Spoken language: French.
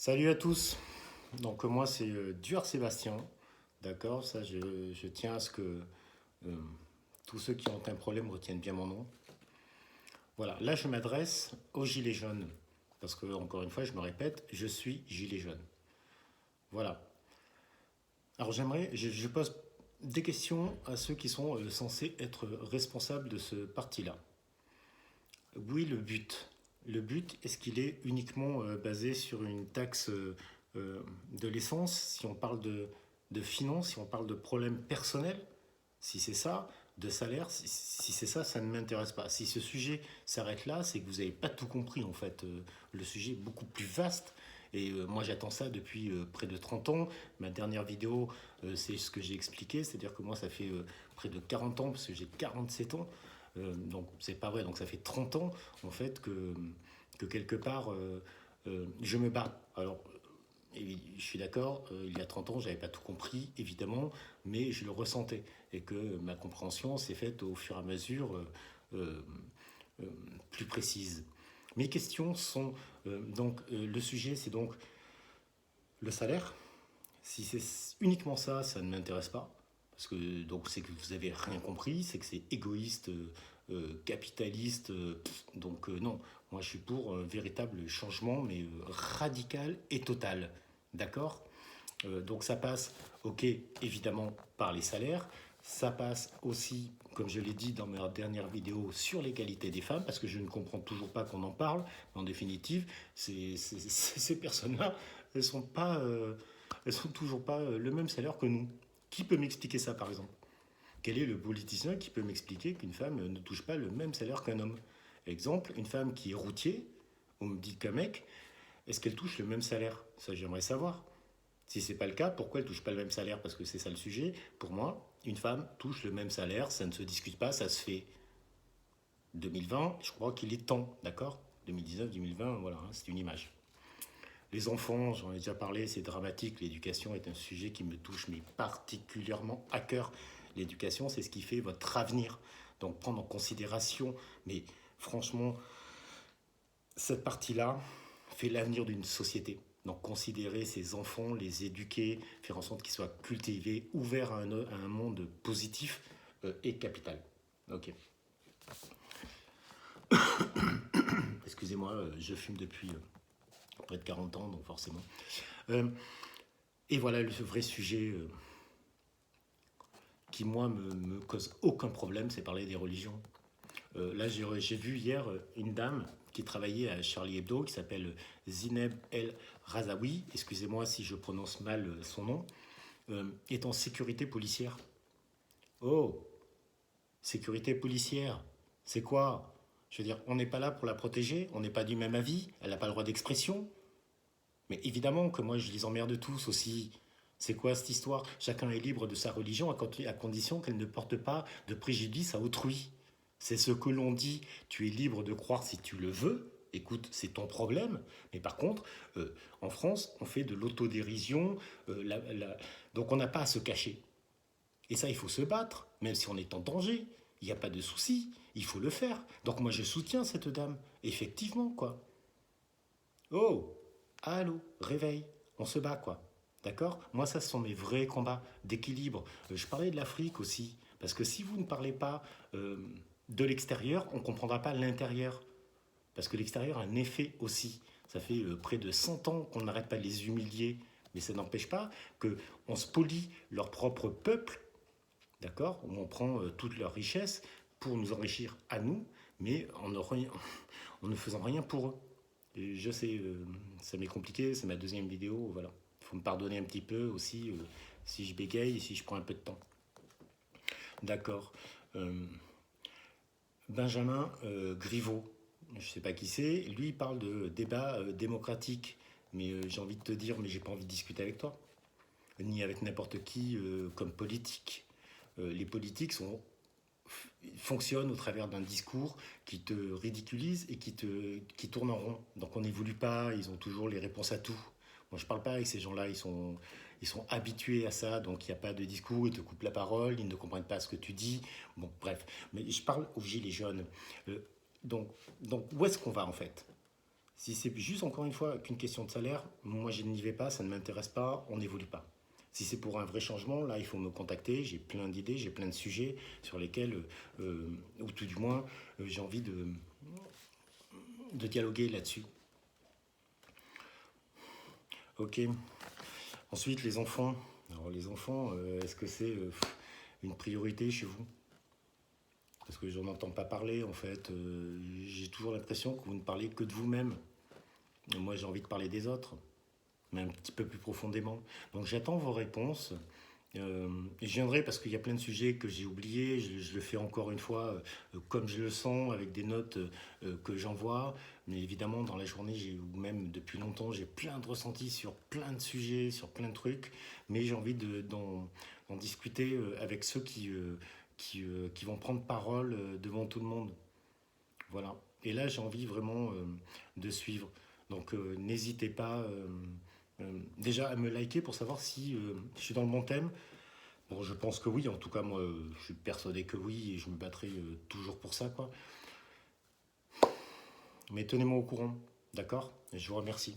Salut à tous. Donc moi c'est Duar Sébastien. D'accord, ça je tiens à ce que euh, tous ceux qui ont un problème retiennent bien mon nom. Voilà, là je m'adresse aux gilets jaunes. Parce que encore une fois je me répète, je suis gilet jaune. Voilà. Alors je pose des questions à ceux qui sont censés être responsables de ce parti-là. Oui, le but. Le but, est-ce qu'il est uniquement basé sur une taxe de l'essence, si on parle de finances, si on parle de problèmes personnels? Si c'est ça, de salaire, si c'est ça, ça ne m'intéresse pas. Si ce sujet s'arrête là, c'est que vous n'avez pas tout compris en fait. Le sujet est beaucoup plus vaste. Et moi j'attends ça depuis près de 30 ans. Ma dernière vidéo, c'est ce que j'ai expliqué. C'est-à-dire que moi ça fait près de 40 ans, parce que j'ai 47 ans. Donc c'est pas vrai, donc ça fait 30 ans en fait que quelque part je me bats. Alors et je suis d'accord, il y a 30 ans, j'avais pas tout compris, évidemment, mais je le ressentais. Et que ma compréhension s'est faite au fur et à mesure euh, euh, plus précise. Mes questions sont le sujet, c'est donc le salaire. Si c'est uniquement ça, ça ne m'intéresse pas. Parce que donc c'est que vous avez rien compris, c'est que c'est égoïste, capitaliste. Non, moi je suis pour un véritable changement, mais radical et total. D'accord. Donc ça passe, ok, évidemment par les salaires. Ça passe aussi, comme je l'ai dit dans ma dernière vidéo, sur l'égalité des femmes, parce que je ne comprends toujours pas qu'on en parle. En définitive, ces personnes-là, elles sont pas, elles sont toujours pas le même salaire que nous. Qui peut m'expliquer ça, par exemple? Quel est le politicien qui peut m'expliquer qu'une femme ne touche pas le même salaire qu'un homme? Exemple, une femme qui est routier, on me dit qu'un mec, est-ce qu'elle touche le même salaire? Ça, j'aimerais savoir. Si ce n'est pas le cas, pourquoi elle ne touche pas le même salaire? Parce que c'est ça le sujet. Pour moi, une femme touche le même salaire, ça ne se discute pas, ça se fait. 2020, je crois qu'il est temps, d'accord? 2019, 2020, voilà, hein, c'est une image. Les enfants, j'en ai déjà parlé, c'est dramatique. L'éducation est un sujet qui me touche, mais particulièrement à cœur. L'éducation, c'est ce qui fait votre avenir. Donc prendre en considération, mais franchement, cette partie-là fait l'avenir d'une société. Donc considérer ces enfants, les éduquer, faire en sorte qu'ils soient cultivés, ouverts à un monde positif est capital. Ok. Excusez-moi, je fume depuis près de 40 ans, donc forcément. Euh, et voilà le vrai sujet qui, moi, me cause aucun problème, c'est parler des religions. Là, j'ai vu hier une dame qui travaillait à Charlie Hebdo, qui s'appelle Zineb El Razaoui, excusez-moi si je prononce mal son nom, est en sécurité policière. Oh, sécurité policière, c'est quoi? Je veux dire, on n'est pas là pour la protéger, on n'est pas du même avis, elle n'a pas le droit d'expression. Mais évidemment que moi, je les emmerde tous aussi. C'est quoi cette histoire? Chacun est libre de sa religion à condition qu'elle ne porte pas de préjudice à autrui. C'est ce que l'on dit. Tu es libre de croire si tu le veux. Écoute, c'est ton problème. Mais par contre, en France, on fait de l'autodérision. Donc on n'a pas à se cacher. Et ça, il faut se battre, même si on est en danger. Il n'y a pas de souci. Il faut le faire. Donc moi, je soutiens cette dame. Effectivement, quoi. Oh, allô, réveil, on se bat quoi. D'accord? Moi, ça, ce sont mes vrais combats d'équilibre. Je parlais de l'Afrique aussi, parce que si vous ne parlez pas de l'extérieur, on ne comprendra pas l'intérieur. Parce que l'extérieur a un effet aussi. Ça fait près de 100 ans qu'on n'arrête pas de les humilier, mais ça n'empêche pas qu'on spolie leur propre peuple, d'accord? Où on prend toute leur richesse pour nous enrichir à nous, mais en ne faisant rien pour eux. Et je sais, ça m'est compliqué, c'est ma deuxième vidéo, voilà. Il faut me pardonner un petit peu aussi si je bégaye, si je prends un peu de temps. D'accord. Euh, Benjamin Griveaux, je ne sais pas qui c'est, lui il parle de débat démocratique. Mais j'ai envie de te dire, mais j'ai pas envie de discuter avec toi, ni avec n'importe qui comme politique. Les politiques fonctionnent au travers d'un discours qui te ridiculise et qui tourne en rond. Donc on n'évolue pas, ils ont toujours les réponses à tout. Moi je parle pas avec ces gens-là, ils sont habitués à ça, donc il n'y a pas de discours, ils te coupent la parole, ils ne comprennent pas ce que tu dis. Bon, bref. Mais je parle aux gilets jaunes. Euh, donc, où est-ce qu'on va en fait? Si c'est juste encore une fois qu'une question de salaire, moi je n'y vais pas, ça ne m'intéresse pas, on n'évolue pas. Si c'est pour un vrai changement, là il faut me contacter, j'ai plein d'idées, j'ai plein de sujets sur lesquels, ou tout du moins, j'ai envie de dialoguer là-dessus. Ok. Ensuite, les enfants. Alors les enfants, est-ce que c'est une priorité chez vous? Parce que j'en entends pas parler en fait. J'ai toujours l'impression que vous ne parlez que de vous-même. Moi j'ai envie de parler des autres, mais un petit peu plus profondément. Donc j'attends vos réponses. Et je viendrai parce qu'il y a plein de sujets que j'ai oubliés. Je le fais encore une fois comme je le sens, avec des notes que j'envoie. Mais évidemment, dans la journée, ou même depuis longtemps, j'ai plein de ressentis sur plein de sujets, sur plein de trucs. Mais j'ai envie d'en discuter avec ceux qui vont prendre parole devant tout le monde. Voilà. Et là, j'ai envie vraiment de suivre. Donc, n'hésitez pas déjà à me liker pour savoir si je suis dans le bon thème. Bon, je pense que oui. En tout cas, moi, je suis persuadé que oui et je me battrai toujours pour ça, quoi. Mais tenez-moi au courant, d'accord? Et je vous remercie.